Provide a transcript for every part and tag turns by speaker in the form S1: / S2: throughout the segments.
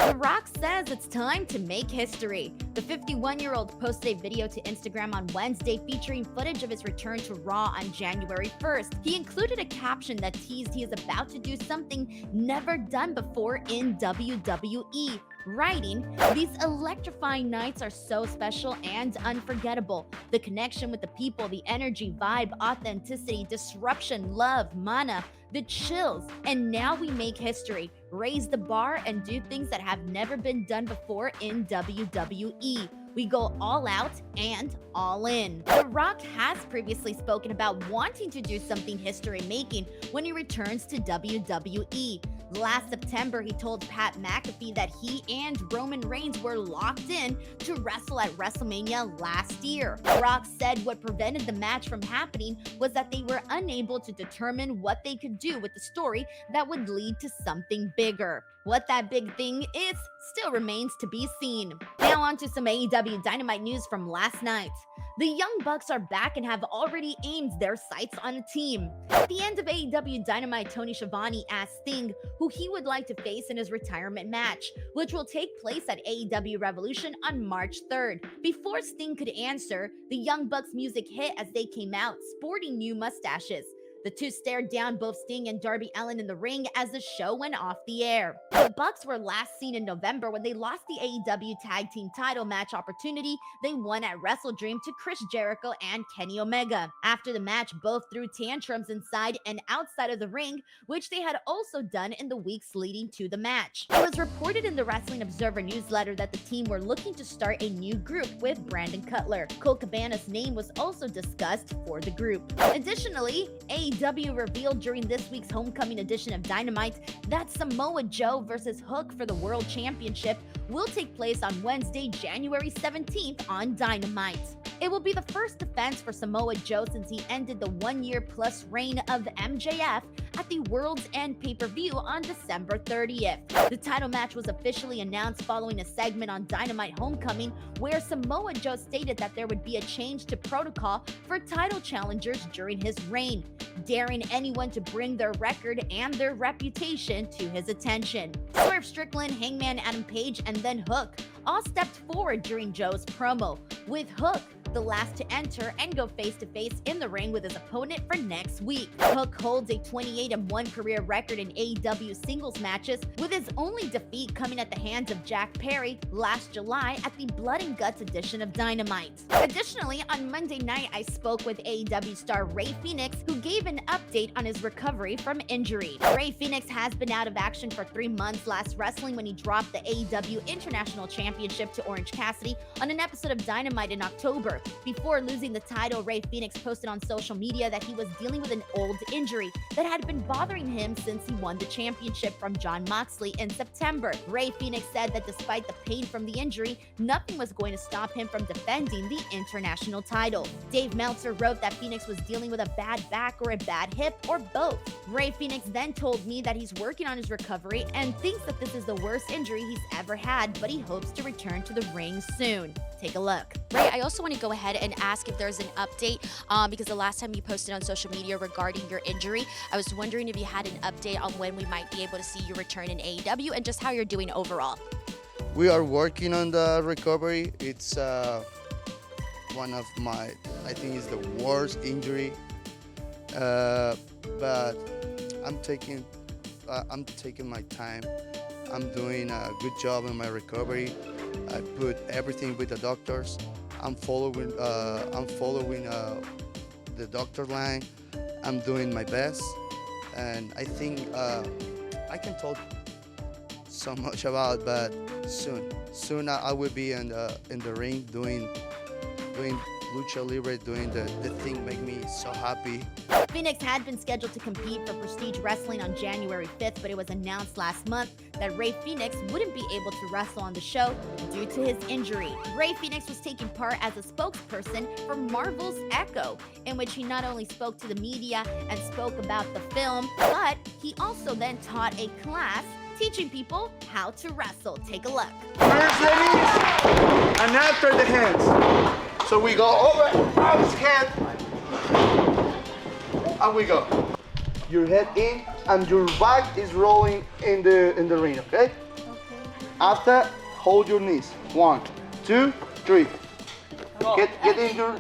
S1: The Rock says it's time to make history. The 51-year-old posted a video to Instagram on Wednesday featuring footage of his return to Raw on January 1st. He included a caption that teased he is about to do something never done before in WWE. Writing, "These electrifying nights are so special and unforgettable. The connection with the people, the energy, vibe, authenticity, disruption, love, mana, the chills. And now we make history, raise the bar, and do things that have never been done before in WWE. We go all out and all in." The Rock has previously spoken about wanting to do something history-making when he returns to WWE. Last September, he told Pat McAfee that he and Roman Reigns were locked in to wrestle at WrestleMania last year. Rock said what prevented the match from happening was that they were unable to determine what they could do with the story that would lead to something bigger. What that big thing is still remains to be seen. Now on to some AEW Dynamite news from last night. The Young Bucks are back and have already aimed their sights on a team. At the end of AEW Dynamite, Tony Schiavone asked Sting who he would like to face in his retirement match, which will take place at AEW Revolution on March 3rd. Before Sting could answer, the Young Bucks music hit as they came out, sporting new mustaches. The two stared down both Sting and Darby Allin in the ring as the show went off the air. The Bucks were last seen in November when they lost the AEW Tag Team title match opportunity they won at WrestleDream to Chris Jericho and Kenny Omega. After the match, both threw tantrums inside and outside of the ring, which they had also done in the weeks leading to the match. It was reported in the Wrestling Observer newsletter that the team were looking to start a new group with Brandon Cutler. Colt Cabana's name was also discussed for the group. Additionally, AEW revealed during this week's homecoming edition of Dynamite that Samoa Joe versus Hook for the World Championship will take place on Wednesday, January 17th on Dynamite. It will be the first defense for Samoa Joe since he ended the one-year-plus reign of MJF at the World's End pay-per-view on December 30th. The title match was officially announced following a segment on Dynamite Homecoming where Samoa Joe stated that there would be a change to protocol for title challengers during his reign, daring anyone to bring their record and their reputation to his attention. Swerve Strickland, Hangman Adam Page, and then Hook all stepped forward during Joe's promo, with Hook the last to enter and go face-to-face in the ring with his opponent for next week. Hook holds a 28-1 career record in AEW singles matches, with his only defeat coming at the hands of Jack Perry last July at the Blood and Guts edition of Dynamite. Additionally, on Monday night, I spoke with AEW star Rey Fenix, who gave an update on his recovery from injury. Rey Fenix has been out of action for 3 months, last wrestling when he dropped the AEW International Championship to Orange Cassidy on an episode of Dynamite in October. Before losing the title, Rey Fenix posted on social media that he was dealing with an old injury that had been bothering him since he won the championship from Jon Moxley in September. Rey Fenix said that despite the pain from the injury, nothing was going to stop him from defending the international title. Dave Meltzer wrote that Fenix was dealing with a bad back or a bad hip or both. Rey Fenix then told me that he's working on his recovery and thinks that this is the worst injury he's ever had, but he hopes to return to the ring soon. Take a look.
S2: Ray, I also want to go ahead and ask if there's an update because the last time you posted on social media regarding your injury, I was wondering if you had an update on when we might be able to see you return in AEW and just how you're doing overall.
S3: We are working on the recovery. It's one of I think it's the worst injury, but I'm taking my time. I'm doing a good job in my recovery. I put everything with the doctors. I'm following the doctor line. I'm doing my best, and I think I can talk so much about, but soon I will be in the ring doing lucha libre, doing the thing make me so happy.
S1: Fenix had been scheduled to compete for Prestige Wrestling on January 5th, but it was announced last month that Rey Fenix wouldn't be able to wrestle on the show due to his injury. Rey Fenix was taking part as a spokesperson for Marvel's Echo, in which he not only spoke to the media and spoke about the film, but he also then taught a class teaching people how to wrestle. Take a look.
S4: First ladies, and after the hands. So we go over, out his hand, and we go. Your head in, and your back is rolling in the ring, okay? Okay. After, hold your knees. 1, 2, 3. Get in your...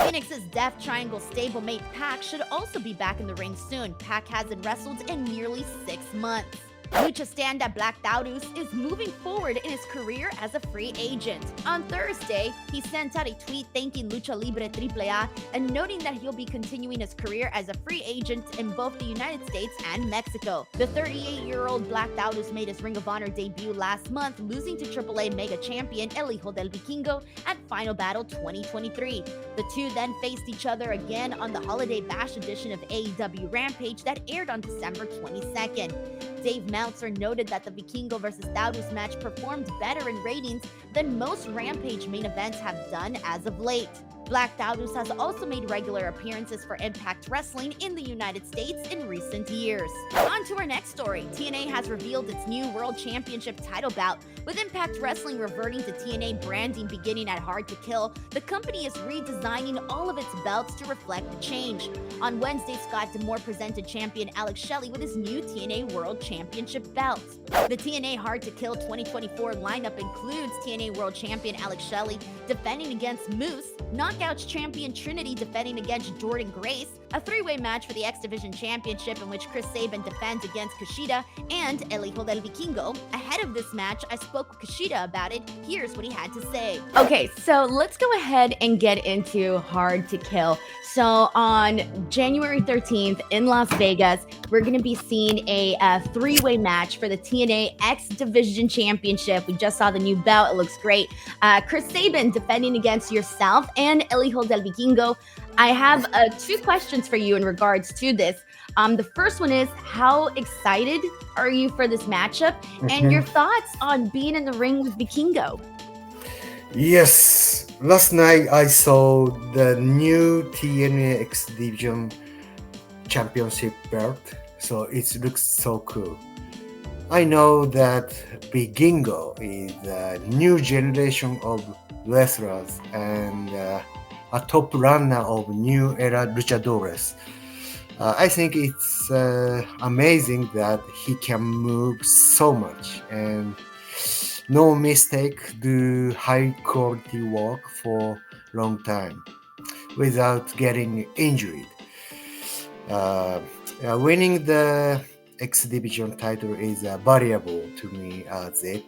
S1: Fenix's Death Triangle stablemate Pac should also be back in the ring soon. Pac hasn't wrestled in nearly 6 months. Lucha stand-up Black Taurus is moving forward in his career as a free agent. On Thursday, he sent out a tweet thanking Lucha Libre AAA and noting that he'll be continuing his career as a free agent in both the United States and Mexico. The 38-year-old Black Taurus made his Ring of Honor debut last month, losing to AAA Mega Champion El Hijo del Vikingo at Final Battle 2023. The two then faced each other again on the Holiday Bash edition of AEW Rampage that aired on December 22nd. Dave Meltzer noted that the Vikingo vs. Taurus match performed better in ratings than most Rampage main events have done as of late. Black Taurus has also made regular appearances for Impact Wrestling in the United States in recent years. On to our next story. TNA has revealed its new World Championship title bout. With Impact Wrestling reverting to TNA branding beginning at Hard to Kill, the company is redesigning all of its belts to reflect the change. On Wednesday, Scott D'Amore presented champion Alex Shelley with his new TNA World Championship belt. The TNA Hard to Kill 2024 lineup includes TNA World Champion Alex Shelley defending against Moose, Knockouts champion Trinity defending against Jordan Grace, a three-way match for the X Division Championship in which Chris Sabin defends against Kushida and El Hijo del Vikingo. Ahead of this match, I spoke with Kushida about it. Here's what he had to say. Okay, so let's go ahead and get into Hard to Kill. So on January 13th in Las Vegas, we're going to be seeing a three-way match for the TNA X Division Championship. We just saw the new belt. It looks great. Chris Sabin defending against yourself and El Hijo del Vikingo. I have 2 questions for you in regards to this. The first one is, how excited are you for this matchup? And your thoughts on being in the ring with Vikingo?
S5: Yes, last night I saw the new TNA X Division Championship belt, so it looks so cool. I know that Vikingo is a new generation of wrestlers and a top runner of new era luchadores. I think it's amazing that he can move so much and no mistake, do high quality work for long time without getting injured. Winning the X Division title is valuable to me as it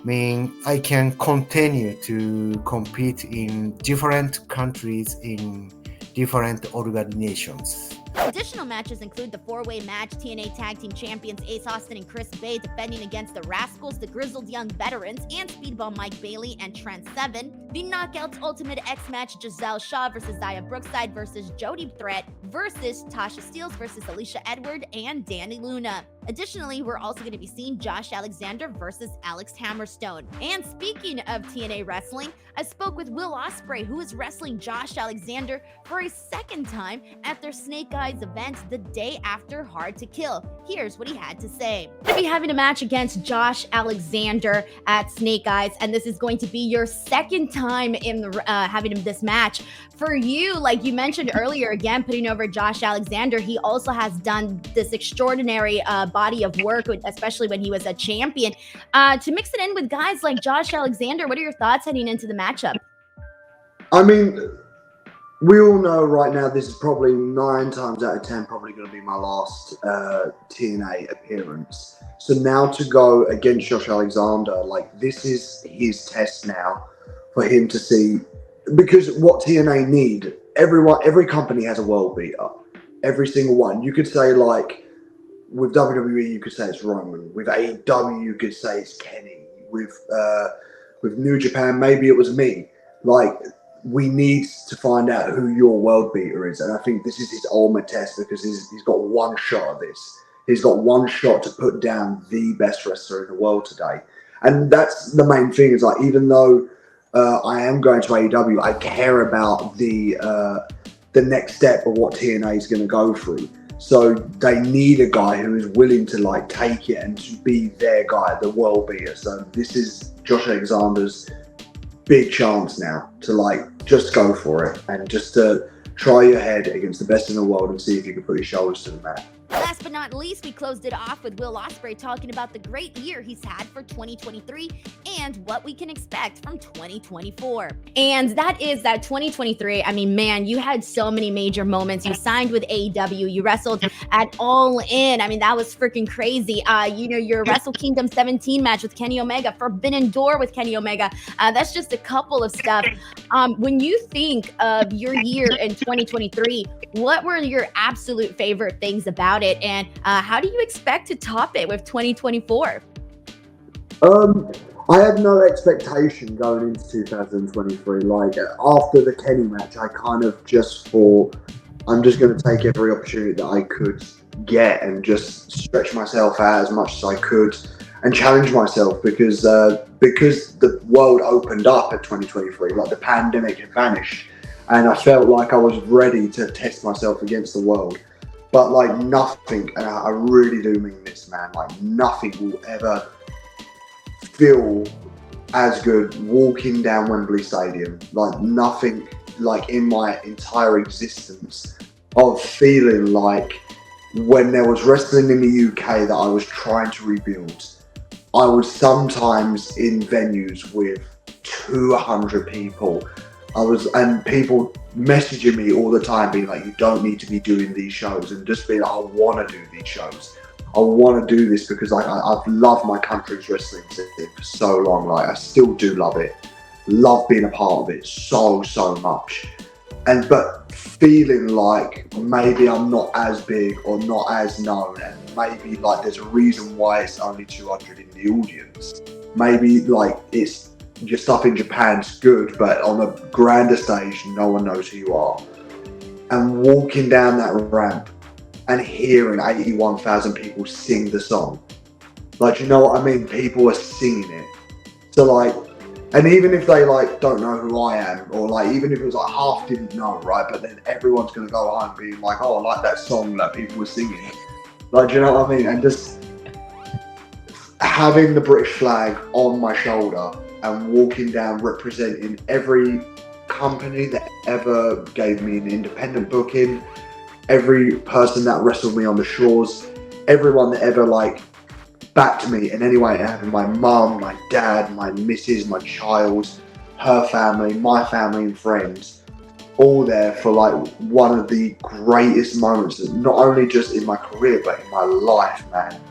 S5: means I can continue to compete in different countries in different organizations.
S1: Additional matches include the 4-way match TNA Tag Team Champions Ace Austin and Chris Bay defending against the Rascals, the Grizzled Young Veterans, and Speedball Mike Bailey and Trent Seven. The Knockouts Ultimate X match Giselle Shaw versus Zaya Brookside versus Jody Threat versus Tasha Steeles versus Alicia Edward and Danny Luna. Additionally, we're also going to be seeing Josh Alexander versus Alex Hammerstone. And speaking of TNA wrestling, I spoke with Will Ospreay, who is wrestling Josh Alexander for a second time at their Snake Eyes event the day after Hard to Kill. Here's what he had to say. We're going to be having a match against Josh Alexander at Snake Eyes, and this is going to be your second time in the, having this match. For you, like you mentioned earlier, again, putting over Josh Alexander, he also has done this extraordinary body of work, especially when he was a champion. To mix it in with guys like Josh Alexander, what are your thoughts heading into the matchup?
S6: I mean, we all know right now this is probably 9 times out of 10 probably going to be my last TNA appearance. So now to go against Josh Alexander, like this is his test now for him to see, because what TNA need, every company has a world beater, every single one. You could say like with WWE, you could say it's Roman. With AEW, you could say it's Kenny. With New Japan, maybe it was me. Like, we need to find out who your world beater is. And I think this is his ultimate test because he's got one shot at this. He's got one shot to put down the best wrestler in the world today. And that's the main thing, is like, even though I am going to AEW, I care about the next step of what TNA is going to go through. So they need a guy who is willing to like take it and to be their guy, the world beater. So this is Josh Alexander's big chance now to like just go for it and just to try your head against the best in the world and see if you can put your shoulders to the mat.
S1: Last but not least, we closed it off with Will Ospreay talking about the great year he's had for 2023 and what we can expect from 2024. And that is that 2023. I mean, man, you had so many major moments. You signed with AEW. You wrestled at All In. I mean, that was freaking crazy. Your Wrestle Kingdom 17 match with Kenny Omega, Forbidden Door with Kenny Omega. That's just a couple of stuff. When you think of your year in 2023, what were your absolute favorite things about it, and how do you expect to top it with 2024?
S6: I had no expectation going into 2023. Like, after the Kenny match, I kind of just thought, I'm just going to take every opportunity that I could get and just stretch myself out as much as I could and challenge myself, because the world opened up at 2023, like the pandemic had vanished, and I felt like I was ready to test myself against the world. But like nothing, and I really do mean this, man, like nothing will ever feel as good walking down Wembley Stadium. Like nothing, like in my entire existence, of feeling like when there was wrestling in the UK that I was trying to rebuild, I was sometimes in venues with 200 people. And people messaging me all the time being like, you don't need to be doing these shows, and just being like, I want to do these shows. I want to do this because I've loved my country's wrestling scene for so long. Like, I still do love it. Love being a part of it so much. But feeling like maybe I'm not as big or not as known, and maybe like there's a reason why it's only 200 in the audience. Maybe like it's your stuff in Japan's good, but on a grander stage, no one knows who you are. And walking down that ramp and hearing 81,000 people sing the song. Like, you know what I mean? People are singing it. So like, and even if they like don't know who I am, or like even if it was like half didn't know, right? But then everyone's gonna go home being like, oh, I like that song that people were singing. Like, do you know what I mean? And just having the British flag on my shoulder and walking down representing every company that ever gave me an independent booking, every person that wrestled me on the shores, everyone that ever like backed me in any way, having my mum, my dad, my missus, my child, her family, my family and friends, all there for like one of the greatest moments, not only just in my career, but in my life, man.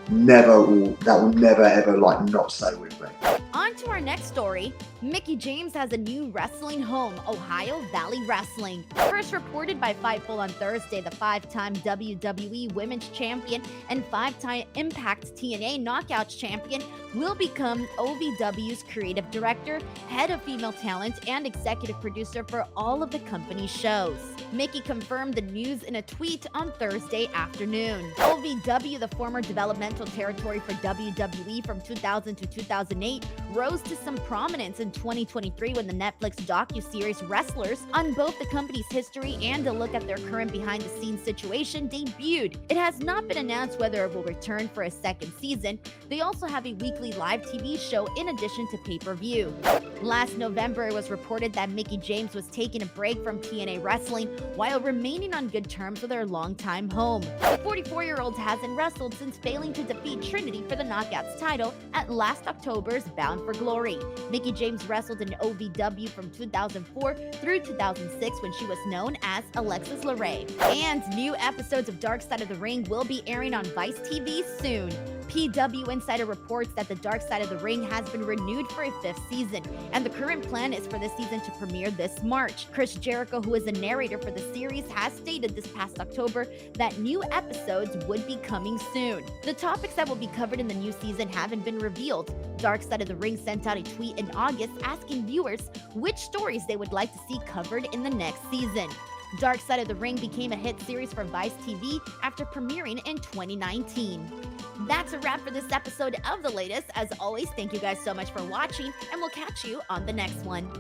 S6: That will never ever like not stay with me.
S1: On to our next story. Mickie James has a new wrestling home, Ohio Valley Wrestling. First reported by Fightful on Thursday, the 5-time WWE Women's Champion and 5-time Impact TNA Knockouts Champion will become OVW's creative director, head of female talent, and executive producer for all of the company's shows. Mickie confirmed the news in a tweet on Thursday afternoon. OVW, the former developmental territory for WWE from 2000 to 2008, rose to some prominence in 2023 when the Netflix docuseries Wrestlers, on both the company's history and a look at their current behind-the-scenes situation, debuted. It has not been announced whether it will return for a second season. They also have a weekly live TV show in addition to pay-per-view. Last November, it was reported that Mickie James was taking a break from TNA Wrestling while remaining on good terms with her longtime home. The 44-year-old hasn't wrestled since failing to defeat Trinity for the Knockouts title at last October's Bound for Glory. Mickie James wrestled in OVW from 2004 through 2006 when she was known as Alexis LeRae. And new episodes of Dark Side of the Ring will be airing on Vice TV soon. PW Insider reports that the Dark Side of the Ring has been renewed for a 5th season, and the current plan is for the season to premiere this March. Chris Jericho, who is the narrator for the series, has stated this past October that new episodes would be coming soon. The topics that will be covered in the new season haven't been revealed. Dark Side of the Ring sent out a tweet in August asking viewers which stories they would like to see covered in the next season. Dark Side of the Ring became a hit series for Vice TV after premiering in 2019. That's a wrap for this episode of The Latest. As always, thank you guys so much for watching, and we'll catch you on the next one.